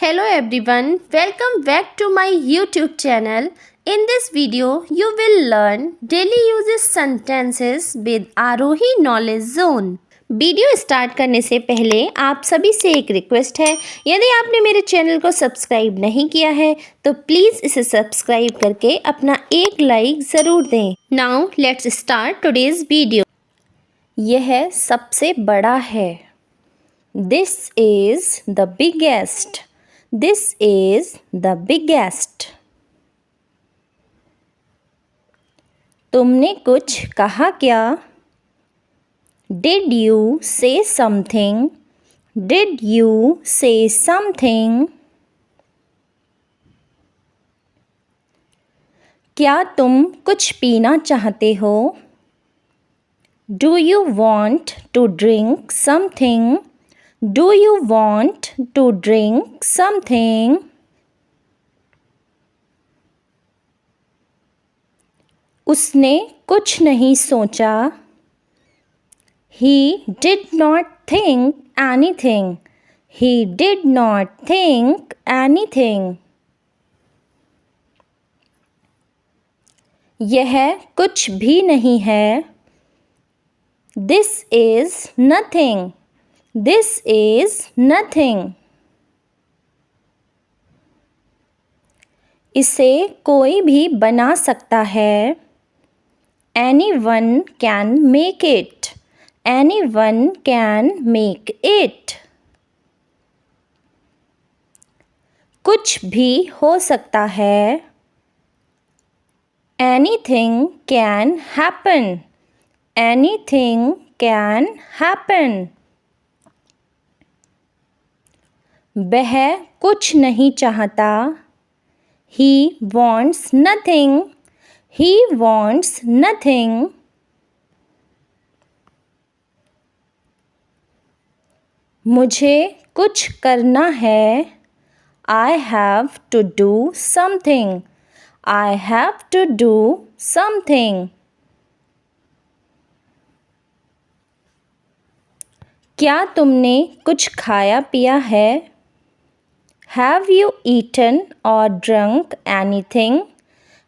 Hello everyone, welcome back to my YouTube channel. In this video, you will learn daily uses sentences with Arohi Knowledge Zone. Video start करने से पहले आप सभी से एक request है, यदि आपने मेरे चैनल को सब्सक्राइब नहीं किया है तो प्लीज़ इसे सब्सक्राइब करके अपना एक लाइक ज़रूर दें। Now let's start today's video. यह सबसे बड़ा है। This is the biggest. This is the biggest. तुमने कुछ कहा क्या? Did you say something? Did you say something? क्या तुम कुछ पीना चाहते हो? Do you want to drink something? Do you want to drink something? उसने कुछ नहीं सोचा. He did not think anything. He did not think anything. यह कुछ भी नहीं है. This is nothing. This is nothing. इसे कोई भी बना सकता है. Anyone can make it. Anyone can make it. कुछ भी हो सकता है. Anything can happen. Anything can happen. वह कुछ नहीं चाहता. He wants nothing. He wants nothing. मुझे कुछ करना है. I have to do something. I have to do something. क्या तुमने कुछ खाया पिया है? Have you eaten or drunk anything?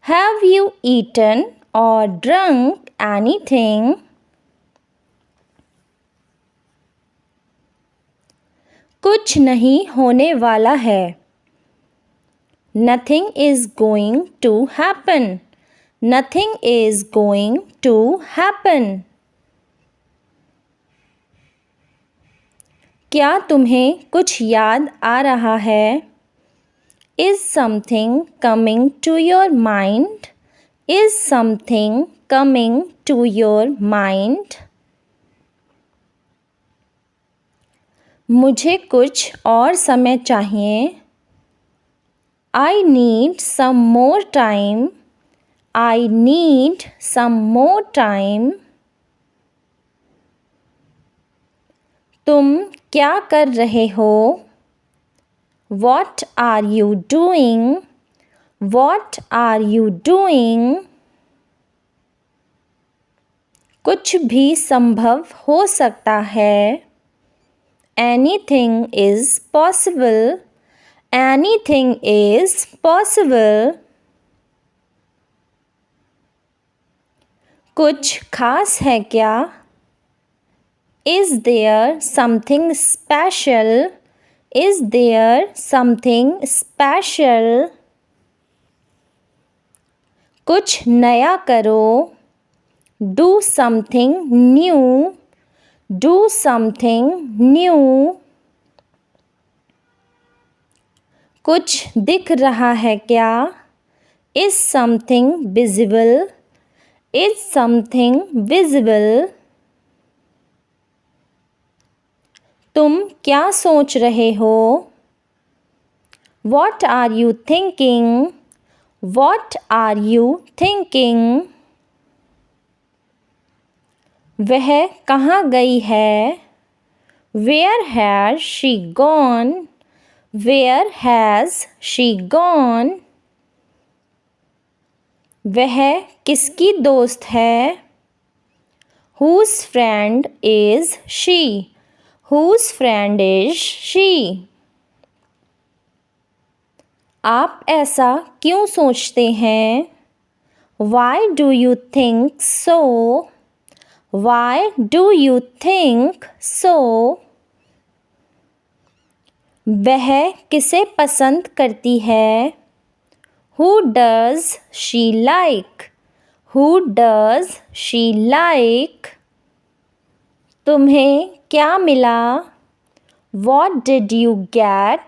Have you eaten or drunk anything? कुछ नहीं होने वाला है. Nothing is going to happen. Nothing is going to happen. क्या तुम्हें कुछ याद आ रहा है? Is something coming to your mind? Is something coming to your mind? मुझे कुछ और समय चाहिए. I need some more time. I need some more time. तुम क्या कर रहे हो? What are you doing? What are you doing? कुछ भी संभव हो सकता है. Anything is possible. Anything is possible. कुछ खास है क्या? Is there something special? Is there something special? कुछ नया करो. Do something new. Do something new. कुछ दिख रहा है क्या? Is something visible? Is something visible? तुम क्या सोच रहे हो? What are you thinking? What are you thinking? वह कहाँ गई है? Where has she gone? Where has she gone? वह किसकी दोस्त है? Whose friend is she? Whose friend is she? आप ऐसा क्यों सोचते हैं? Why do you think so? Why do you think so? वह किसे पसंद करती है? Who does she like? Who does she like? तुम्हें क्या मिला? What did you get?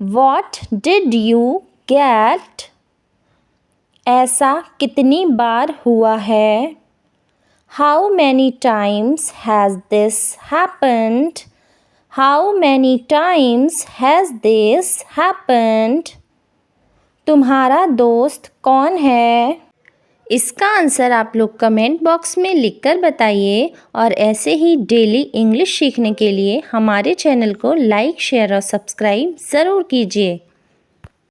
What did you get? ऐसा कितनी बार हुआ है? How many times has this happened? How many times has this happened? तुम्हारा दोस्त कौन है? इसका आंसर आप लोग कमेंट बॉक्स में लिखकर बताइए और ऐसे ही डेली इंग्लिश सीखने के लिए हमारे चैनल को लाइक, शेयर और सब्सक्राइब ज़रूर कीजिए।